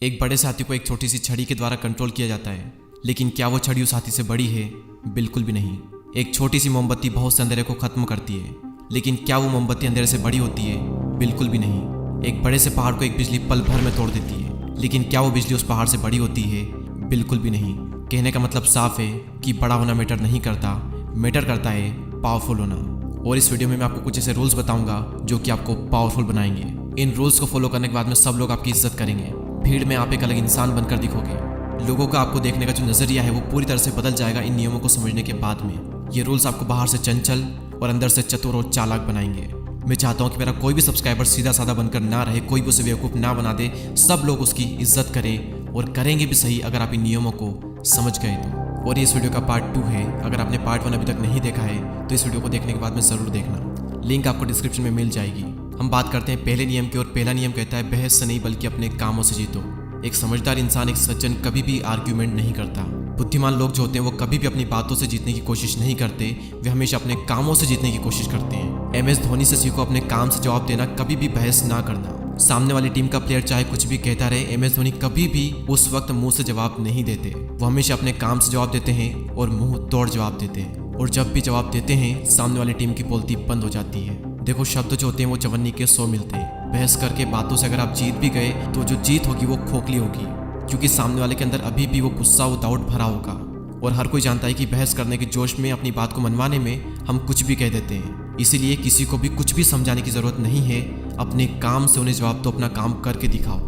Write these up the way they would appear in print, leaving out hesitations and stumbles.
एक बड़े से हाथी को एक छोटी सी छड़ी के द्वारा कंट्रोल किया जाता है, लेकिन क्या वो छड़ी उस हाथी से बड़ी है? बिल्कुल भी नहीं। एक छोटी सी मोमबत्ती बहुत से अंधेरे को खत्म करती है, लेकिन क्या वो मोमबत्ती अंधेरे से बड़ी होती है? बिल्कुल भी नहीं। एक बड़े से पहाड़ को एक बिजली पल भर में तोड़ देती है, लेकिन क्या वो बिजली उस पहाड़ से बड़ी होती है? बिल्कुल भी नहीं। कहने का मतलब साफ है कि बड़ा होना मैटर नहीं करता, मैटर करता है पावरफुल होना। और इस वीडियो में मैं आपको कुछ ऐसे रूल्स बताऊंगा जो कि आपको पावरफुल बनाएंगे। इन रूल्स को फॉलो करने के बाद में सब लोग आपकी इज्जत करेंगे। भीड़ में आप एक अलग इंसान बनकर दिखोगे। लोगों का आपको देखने का जो नजरिया है वो पूरी तरह से बदल जाएगा इन नियमों को समझने के बाद में। ये रूल्स आपको बाहर से चंचल और अंदर से चतुर और चालाक बनाएंगे। मैं चाहता हूँ कि मेरा कोई भी सब्सक्राइबर सीधा साधा बनकर ना रहे, कोई भी उसे बेवकूफ़ ना बना दे। सब लोग उसकी इज्जत करें और करेंगे भी सही अगर आप इन नियमों को समझ गए तो। और ये इस वीडियो का पार्ट 2 है। अगर आपने पार्ट 1 अभी तक नहीं देखा है तो इस वीडियो को देखने के बाद में ज़रूर देखना। लिंक आपको डिस्क्रिप्शन में मिल जाएगी। हम बात करते हैं पहले नियम की, और पहला नियम कहता है बहस से नहीं बल्कि अपने कामों से जीतो। एक समझदार इंसान, एक सज्जन कभी भी आर्ग्यूमेंट नहीं करता। बुद्धिमान लोग जो होते हैं वो कभी भी अपनी बातों से जीतने की कोशिश नहीं करते, वे हमेशा अपने कामों से जीतने की कोशिश करते हैं। MS धोनी से सीखो अपने काम से जवाब देना, कभी भी बहस ना करना। सामने वाली टीम का प्लेयर चाहे कुछ भी कहता रहे, MS धोनी कभी भी उस वक्त मुंह से जवाब नहीं देते। वो हमेशा अपने काम से जवाब देते हैं और मुंह तोड़ जवाब देते हैं। और जब भी जवाब देते हैं सामने वाली टीम की बोलती बंद हो जाती है। देखो, शब्द जो होते हैं वो चवन्नी के 100 मिलते हैं। बहस करके बातों से अगर आप जीत भी गए तो जो जीत होगी वो खोखली होगी, क्योंकि सामने वाले के अंदर अभी भी वो गुस्सा, वो डाउट भरा होगा। और हर कोई जानता है कि बहस करने के जोश में, अपनी बात को मनवाने में हम कुछ भी कह देते हैं। इसीलिए किसी को भी कुछ भी समझाने की जरूरत नहीं है। अपने काम से उन्हें जवाब दो, अपना काम करके दिखाओ।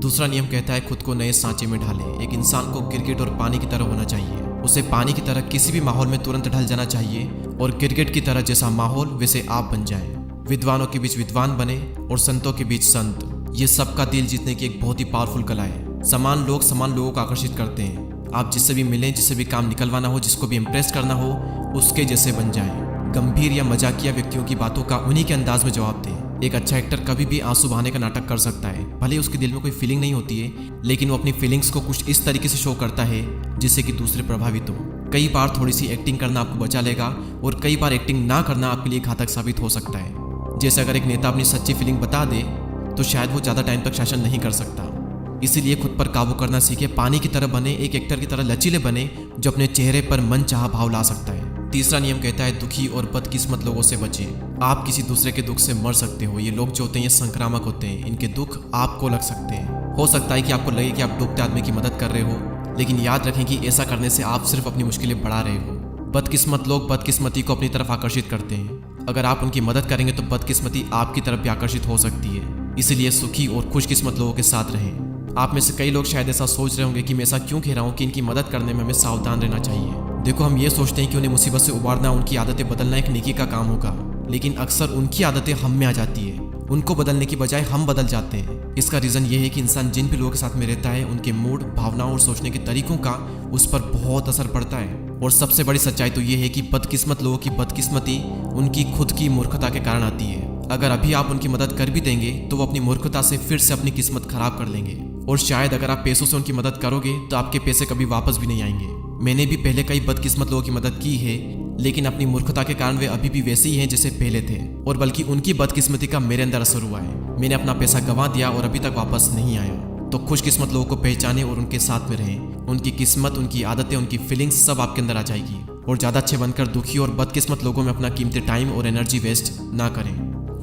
दूसरा नियम कहता है खुद को नए सांचे में ढालें। एक इंसान को गिरगिट और पानी की तरह होना चाहिए। उसे पानी की तरह किसी भी माहौल में तुरंत ढल जाना चाहिए, और गिरगिट की तरह जैसा माहौल वैसे आप बन जाएं। विद्वानों के बीच विद्वान बने और संतों के बीच संत। ये सबका दिल जीतने की एक बहुत ही पावरफुल कला है। समान लोग को आकर्षित करते हैं। आप जिससे भी मिलें, जिससे भी काम निकलवाना हो, जिसको भी इम्प्रेस करना हो, उसके जैसे बन जाएं। गंभीर या मजाकिया व्यक्तियों की बातों का उन्हीं के अंदाज में जवाब दें। एक अच्छा एक्टर कभी भी आंसू बहाने का नाटक कर सकता है। भले उसके दिल में कोई फीलिंग नहीं होती है, लेकिन वो अपनी फीलिंग्स को कुछ इस तरीके से शो करता है जिससे कि दूसरे प्रभावित हो। कई बार थोड़ी सी एक्टिंग करना आपको बचा लेगा, और कई बार एक्टिंग ना करना आपके लिए घातक साबित हो सकता है। जैसे अगर एक नेता अपनी सच्ची फीलिंग बता दे तो शायद वो ज़्यादा टाइम तक शासन नहीं कर सकता। इसीलिए खुद पर काबू करना सीखे। पानी की तरह बने, एक एक्टर की तरह लचीले बने जो अपने चेहरे पर मन चाहा भाव ला सकता है। तीसरा नियम कहता है दुखी और बदकिस्मत लोगों से बचें। आप किसी दूसरे के दुख से मर सकते हो। ये लोग जो होते हैं ये संक्रामक होते हैं। इनके दुख आपको लग सकते हैं। हो सकता है कि आपको लगे कि आप डूबते आदमी की मदद कर रहे हो, लेकिन याद रखें कि ऐसा करने से आप सिर्फ अपनी मुश्किलें बढ़ा रहे हो। बदकिस्मत लोग बदकिस्मती को अपनी तरफ आकर्षित करते हैं। अगर आप उनकी मदद करेंगे तो बदकिस्मती आपकी तरफ भी आकर्षित हो सकती है। इसीलिए सुखी और खुशकिस्मत लोगों के साथ रहें। आप में से कई लोग शायद ऐसा सोच रहे होंगे कि मैं ऐसा क्यों कह रहा हूँ कि इनकी मदद करने में हमें सावधान रहना चाहिए। देखो, हम ये सोचते हैं कि उन्हें मुसीबत से उबारना, उनकी आदतें बदलना एक नेकी का काम होगा, लेकिन अक्सर उनकी आदतें हम में आ जाती है। उनको बदलने की बजाय हम बदल जाते हैं। इसका रीज़न ये है कि इंसान जिन भी लोगों के साथ में रहता है उनके मूड, भावनाओं और सोचने के तरीकों का उस पर बहुत असर पड़ता है। और सबसे बड़ी सच्चाई तो ये है कि बदकिस्मत लोगों की बदकिस्मती उनकी खुद की मूर्खता के कारण आती है। अगर अभी आप उनकी मदद कर भी देंगे तो वो अपनी मूर्खता से फिर से अपनी किस्मत खराब कर लेंगे। और शायद अगर आप पैसों से उनकी मदद करोगे तो आपके पैसे कभी वापस भी नहीं आएंगे। मैंने भी पहले कई बदकिस्मत लोगों की मदद की है, लेकिन अपनी मूर्खता के कारण वे अभी भी वैसे ही हैं जैसे पहले थे, और बल्कि उनकी बदकिस्मती का मेरे अंदर असर हुआ है। मैंने अपना पैसा गंवा दिया और अभी तक वापस नहीं आया। तो खुशकिस्मत लोगों को पहचाने और उनके साथ में रहें। उनकी किस्मत, उनकी आदतें, उनकी फीलिंग्स सब आपके अंदर आ जाएगी। और ज़्यादा अच्छे बनकर दुखी और बदकिस्मत लोगों में अपना कीमती टाइम और एनर्जी वेस्ट ना करें।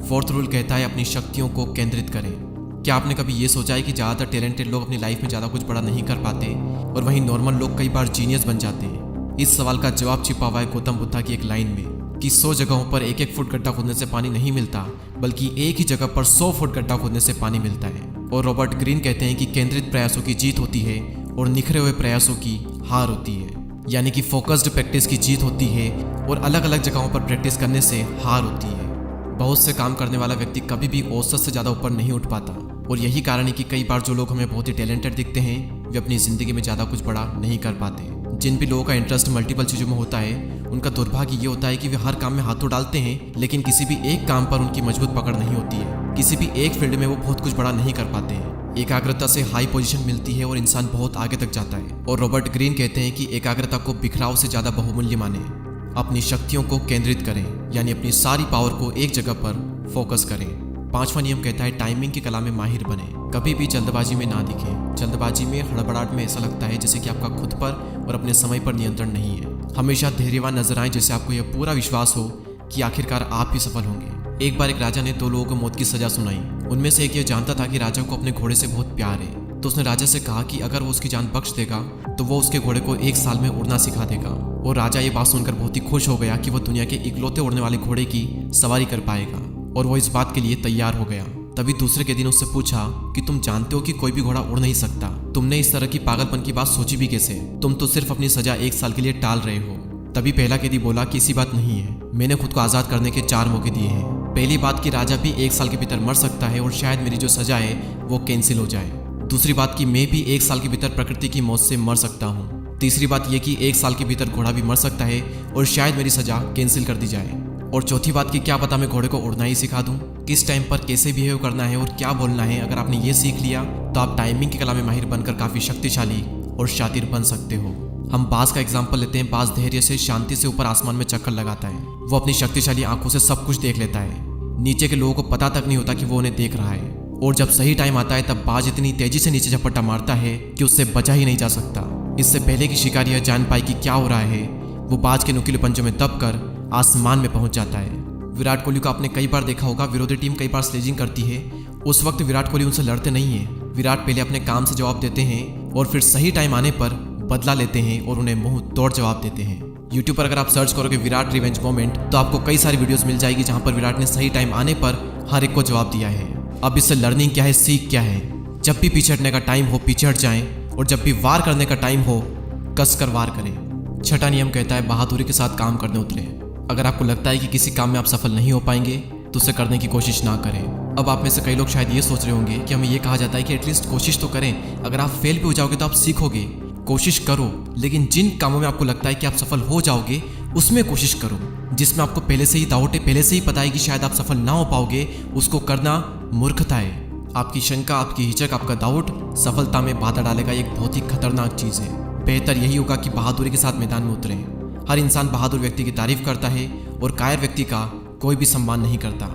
फोर्थ रूल कहता है अपनी शक्तियों को केंद्रित करें। क्या आपने कभी ये सोचा है कि ज़्यादातर टैलेंटेड लोग अपनी लाइफ में ज़्यादा कुछ बड़ा नहीं कर पाते, और वहीं नॉर्मल लोग कई बार जीनियस बन जाते हैं? इस सवाल का जवाब छिपा हुआ है गौतम बुद्धा की एक लाइन में कि 100 जगहों पर 1-1 फुट गड्ढा खोदने से पानी नहीं मिलता, बल्कि एक ही जगह पर 100 फुट गड्ढा खोदने से पानी मिलता है। और रॉबर्ट ग्रीन कहते हैं कि केंद्रित प्रयासों की जीत होती है और निखरे हुए प्रयासों की हार होती है। यानी कि फोकस्ड प्रैक्टिस की जीत होती है और अलग अलग जगहों पर प्रैक्टिस करने से हार होती है। बहुत से काम करने वाला व्यक्ति कभी भी औसत से ज़्यादा ऊपर नहीं उठ पाता, और यही कारण है कि कई बार जो लोग हमें बहुत ही टैलेंटेड दिखते हैं वे अपनी ज़िंदगी में ज़्यादा कुछ बड़ा नहीं कर पाते। जिन भी लोगों का इंटरेस्ट मल्टीपल चीज़ों में होता है, उनका दुर्भाग्य ये होता है कि वे हर काम में हाथ तो डालते हैं, लेकिन किसी भी एक काम पर उनकी मजबूत पकड़ नहीं होती है। किसी भी एक फील्ड में वो बहुत कुछ बड़ा नहीं कर पाते हैं। एकाग्रता से हाई पोजीशन मिलती है और इंसान बहुत आगे तक जाता है। और रॉबर्ट ग्रीन कहते हैं कि एकाग्रता को बिखराव से ज़्यादा बहुमूल्य माने। अपनी शक्तियों को केंद्रित करें, यानी अपनी सारी पावर को एक जगह पर फोकस करें। 5वां नियम कहता है टाइमिंग की कला में माहिर बने। कभी भी जल्दबाजी में ना दिखे। जल्दबाजी में, हड़बड़ाहट में ऐसा लगता है जैसे कि आपका खुद पर और अपने समय पर नियंत्रण नहीं है। हमेशा धैर्यवान नजर आए, जैसे आपको यह पूरा विश्वास हो कि आखिरकार आप ही सफल होंगे। एक बार एक राजा ने 2 लोगों को मौत की सजा सुनाई। उनमें से एक ये जानता था कि राजा को अपने घोड़े से बहुत प्यार है, तो उसने राजा से कहा कि अगर वो उसकी जान बख्श देगा तो वो उसके घोड़े को 1 साल में उड़ना सिखा देगा। और राजा ये बात सुनकर बहुत ही खुश हो गया कि वो दुनिया के इकलौते उड़ने वाले घोड़े की सवारी कर पाएगा, और वो इस बात के लिए तैयार हो गया। तभी दूसरे के दिन उससे पूछा कि तुम जानते हो कि कोई भी घोड़ा उड़ नहीं सकता। तुमने इस तरह की पागलपन की बात सोची भी कैसे? तुम तो सिर्फ अपनी सजा 1 साल के लिए टाल रहे हो। तभी पहला कैदी बोला कि ऐसी बात नहीं है, मैंने खुद को आज़ाद करने के 4 मौके दिए हैं। पहली बात कि राजा भी 1 साल के भीतर मर सकता है और शायद मेरी जो सजा है वो कैंसिल हो जाए। दूसरी बात कि मैं भी 1 साल के भीतर प्रकृति की मौत से मर सकता हूँ। तीसरी बात यह कि 1 साल के भीतर घोड़ा भी मर सकता है और शायद मेरी सजा कैंसिल कर दी जाए। और चौथी बात कि क्या पता मैं घोड़े को उड़ना ही सिखा दूं, किस टाइम पर कैसे बिहेव करना है और क्या बोलना है। अगर आपने ये सीख लिया तो आप टाइमिंग की कला में माहिर बनकर काफ़ी शक्तिशाली और शातिर बन सकते हो। हम बाज का एग्जाम्पल लेते हैं। बाज धैर्य से, शांति से ऊपर आसमान में चक्कर लगाता है। वो अपनी शक्तिशाली आंखों से सब कुछ देख लेता है। नीचे के लोगों को पता तक नहीं होता कि वो उन्हें देख रहा है। और जब सही टाइम आता है तब बाज इतनी तेजी से नीचे झपट्टा मारता है कि उससे बचा ही नहीं जा सकता। इससे पहले कि शिकारी यह जान पाए कि क्या हो रहा है, वो बाज के नुकीले पंजों में दबकर आसमान में पहुंच जाता है। विराट कोहली को आपने कई बार देखा होगा, विरोधी टीम कई बार स्लेजिंग करती है, उस वक्त विराट कोहली उनसे लड़ते नहीं है। विराट पहले अपने काम से जवाब देते हैं और फिर सही टाइम आने पर बदला लेते हैं और उन्हें मुंह तोड़ जवाब देते हैं। यूट्यूब पर अगर आप सर्च करोगे विराट रिवेंज मोमेंट तो आपको कई सारी वीडियोस मिल जाएगी जहां पर विराट ने सही टाइम आने पर हर एक को जवाब दिया है। अब इससे लर्निंग क्या है, सीख क्या है? जब भी पीछे हटने का टाइम हो पीछे हट जाएं, और जब भी वार करने का टाइम हो कसकर वार करें। छठा नियम कहता है बहादुरी के साथ काम करने उतरे। अगर आपको लगता है कि किसी काम में आप सफल नहीं हो पाएंगे तो उसे करने की कोशिश ना करें। अब आप में से कई लोग शायद ये सोच रहे होंगे कि हमें ये कहा जाता है कि एटलीस्ट कोशिश तो करें, अगर आप फेल भी हो जाओगे तो आप सीखोगे। कोशिश करो, लेकिन जिन कामों में आपको लगता है कि आप सफल हो जाओगे उसमें कोशिश करो। जिसमें आपको पहले से ही डाउट है, पहले से ही पता है कि शायद आप सफल ना हो पाओगे, उसको करना मूर्खता है। आपकी शंका, आपकी हिचक, आपका डाउट सफलता में बाधा डालेगा। एक बहुत ही खतरनाक चीज़ है। बेहतर यही होगा कि बहादुरी के साथ मैदान में उतरें। हर इंसान बहादुर व्यक्ति की तारीफ करता है और कायर व्यक्ति का कोई भी सम्मान नहीं करता।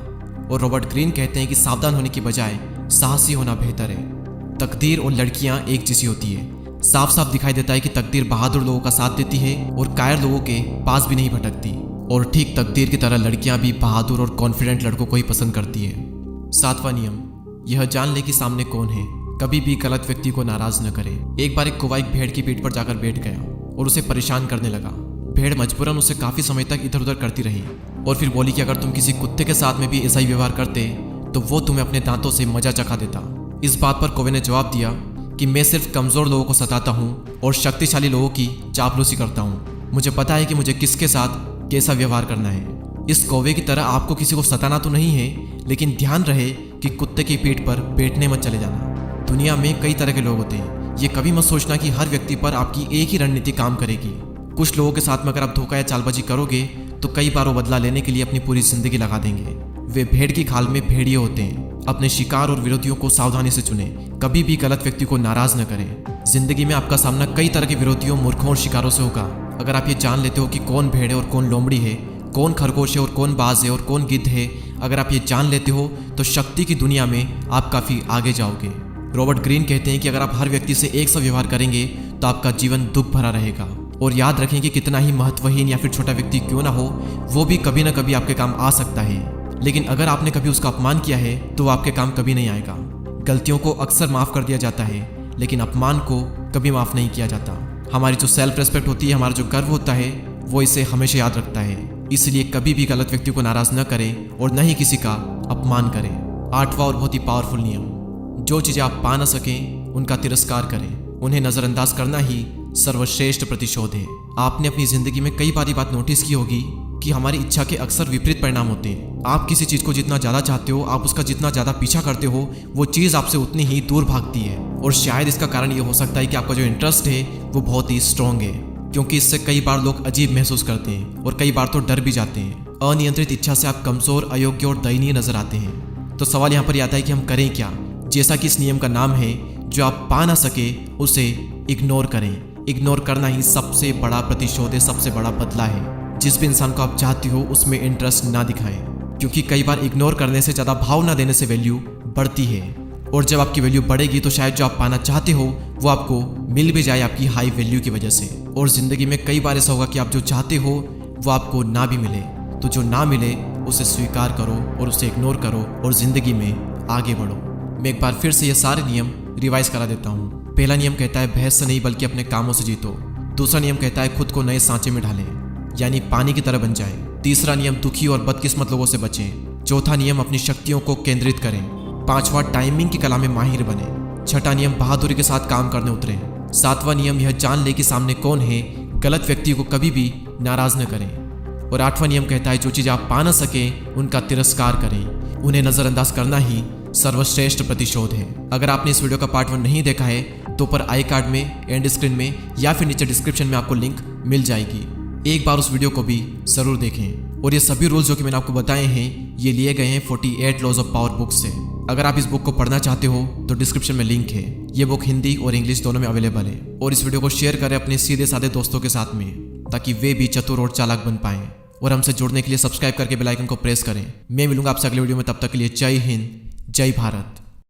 और रॉबर्ट ग्रीन कहते हैं कि सावधान होने की बजाय साहसी होना बेहतर है। तकदीर और लड़कियां एक जैसी होती है। साफ साफ दिखाई देता है कि तकदीर बहादुर लोगों का साथ देती है और कायर लोगों के पास भी नहीं भटकती। और ठीक तकदीर की तरह लड़कियां भी बहादुर और कॉन्फिडेंट लड़कों को ही पसंद करती है। 7वां नियम, यह जान ले कि सामने कौन है। कभी भी गलत व्यक्ति को नाराज न करे। एक बार एक कौवा एक भेड़ की पीठ पर जाकर बैठ गया और उसे परेशान करने लगा। भेड़ मजबूरन उसे काफी समय तक इधर उधर करती रही और फिर बोली कि अगर तुम किसी कुत्ते के साथ में भी ऐसा ही व्यवहार करते तो वो तुम्हें अपने दांतों से मजा चखा देता। इस बात पर कौवे ने जवाब दिया कि मैं सिर्फ कमजोर लोगों को सताता हूँ और शक्तिशाली लोगों की चापलूसी करता हूँ। मुझे पता है कि मुझे किसके साथ कैसा व्यवहार करना है। इस कौवे की तरह आपको किसी को सताना तो नहीं है, लेकिन ध्यान रहे कि कुत्ते की पीठ पर बैठने मत चले जाना। दुनिया में कई तरह के लोग होते हैं। ये कभी मत सोचना कि हर व्यक्ति पर आपकी एक ही रणनीति काम करेगी। कुछ लोगों के साथ में अगर आप धोखा या चालबाजी करोगे तो कई बार वो बदला लेने के लिए अपनी पूरी जिंदगी लगा देंगे। वे भेड़ की खाल में भेड़िए होते हैं। अपने शिकार और विरोधियों को सावधानी से चुने। कभी भी गलत व्यक्ति को नाराज न करें। जिंदगी में आपका सामना कई तरह के विरोधियों, मूर्खों और शिकारों से होगा। अगर आप ये जान लेते हो कि कौन भेड़ है और कौन लोमड़ी है, कौन खरगोश है और कौन बाज है और कौन गिद्ध है, अगर आप ये जान लेते हो तो शक्ति की दुनिया में आप काफी आगे जाओगे। रॉबर्ट ग्रीन कहते हैं कि अगर आप हर व्यक्ति से एक सा व्यवहार करेंगे तो आपका जीवन दुख भरा रहेगा। और याद रखें कि कितना ही महत्वहीन या फिर छोटा व्यक्ति क्यों ना हो, वो भी कभी ना कभी आपके काम आ सकता है। लेकिन अगर आपने कभी उसका अपमान किया है तो आपके काम कभी नहीं आएगा। गलतियों को अक्सर माफ कर दिया जाता है, लेकिन अपमान को कभी माफ नहीं किया जाता। हमारी जो सेल्फ रेस्पेक्ट होती है, हमारा जो गर्व होता है, वो इसे हमेशा याद रखता है। इसलिए कभी भी गलत व्यक्ति को नाराज न करें और न ही किसी का अपमान करें। 8वां और बहुत ही पावरफुल नियम, जो चीजें आप पा न सकें उनका तिरस्कार करें। उन्हें नजरअंदाज करना ही सर्वश्रेष्ठ प्रतिशोध है। आपने अपनी जिंदगी में कई बार ये बात नोटिस की होगी कि हमारी इच्छा के अक्सर विपरीत परिणाम होते हैं। आप किसी चीज को जितना ज्यादा चाहते हो, आप उसका जितना ज्यादा पीछा करते हो, वो चीज आपसे उतनी ही दूर भागती है। और शायद इसका कारण ये हो सकता है कि आपका जो इंटरेस्ट है वो बहुत ही स्ट्रांग है, क्योंकि इससे कई बार लोग अजीब महसूस करते हैं और कई बार तो डर भी जाते हैं। अनियंत्रित इच्छा से आप कमजोर, अयोग्य और दयनीय नजर आते हैं। तो सवाल यहाँ पर आता है कि हम करें क्या? जैसा कि इस नियम का नाम है, जो आप पा ना सके उसे इग्नोर करें। इग्नोर करना ही सबसे बड़ा प्रतिशोध है, सबसे बड़ा बदला है। जिस भी इंसान को आप चाहते हो उसमें इंटरेस्ट ना दिखाएं। क्योंकि कई बार इग्नोर करने से ज़्यादा भाव ना देने से वैल्यू बढ़ती है। और जब आपकी वैल्यू बढ़ेगी तो शायद जो आप पाना चाहते हो वो आपको मिल भी जाए आपकी हाई वैल्यू की वजह से। और ज़िंदगी में कई बार ऐसा होगा कि आप जो चाहते हो वो आपको ना भी मिले, तो जो ना मिले उसे स्वीकार करो और उसे इग्नोर करो और ज़िंदगी में आगे बढ़ो। मैं एक बार फिर से ये सारे नियम रिवाइज करा देता हूँ। पहला नियम कहता है बहस से नहीं बल्कि अपने कामों से जीतो। दूसरा नियम कहता है खुद को नए सांचे में ढालें, यानी पानी की तरह बन जाए। तीसरा नियम दुखी और बदकिस्मत लोगों से बचें। चौथा नियम अपनी शक्तियों को केंद्रित करें। पांचवा टाइमिंग की कला में माहिर बने। छठा नियम बहादुरी के साथ काम करने उतरें। सातवां नियम यह जान ले कि सामने कौन है, गलत व्यक्ति को कभी भी नाराज न करें। और आठवां नियम कहता है जो चीज़ आप पा न सकें उनका तिरस्कार करें, उन्हें नज़रअंदाज करना ही सर्वश्रेष्ठ प्रतिशोध है। अगर आपने इस वीडियो का पार्ट 1 नहीं देखा है तो ऊपर आई कार्ड में, एंड स्क्रीन में या फिर नीचे डिस्क्रिप्शन में आपको लिंक मिल जाएगी। एक बार उस वीडियो को भी जरूर देखें। और ये सभी रूल्स जो कि मैंने आपको बताए हैं ये लिए गए हैं 48 लॉज ऑफ पावर बुक से। अगर आप इस बुक को पढ़ना चाहते हो तो डिस्क्रिप्शन में लिंक है। ये बुक हिंदी और इंग्लिश दोनों में अवेलेबल है। और इस वीडियो को शेयर करें अपने सीधे साधे दोस्तों के साथ में, ताकि वे भी चतुर और चालाक बन पाएं। और हमसे जुड़ने के लिए सब्सक्राइब करके बेल आइकन को प्रेस करें। मैं मिलूंगा आपसे अगले वीडियो में, तब तक के लिए जय हिंद, जय भारत।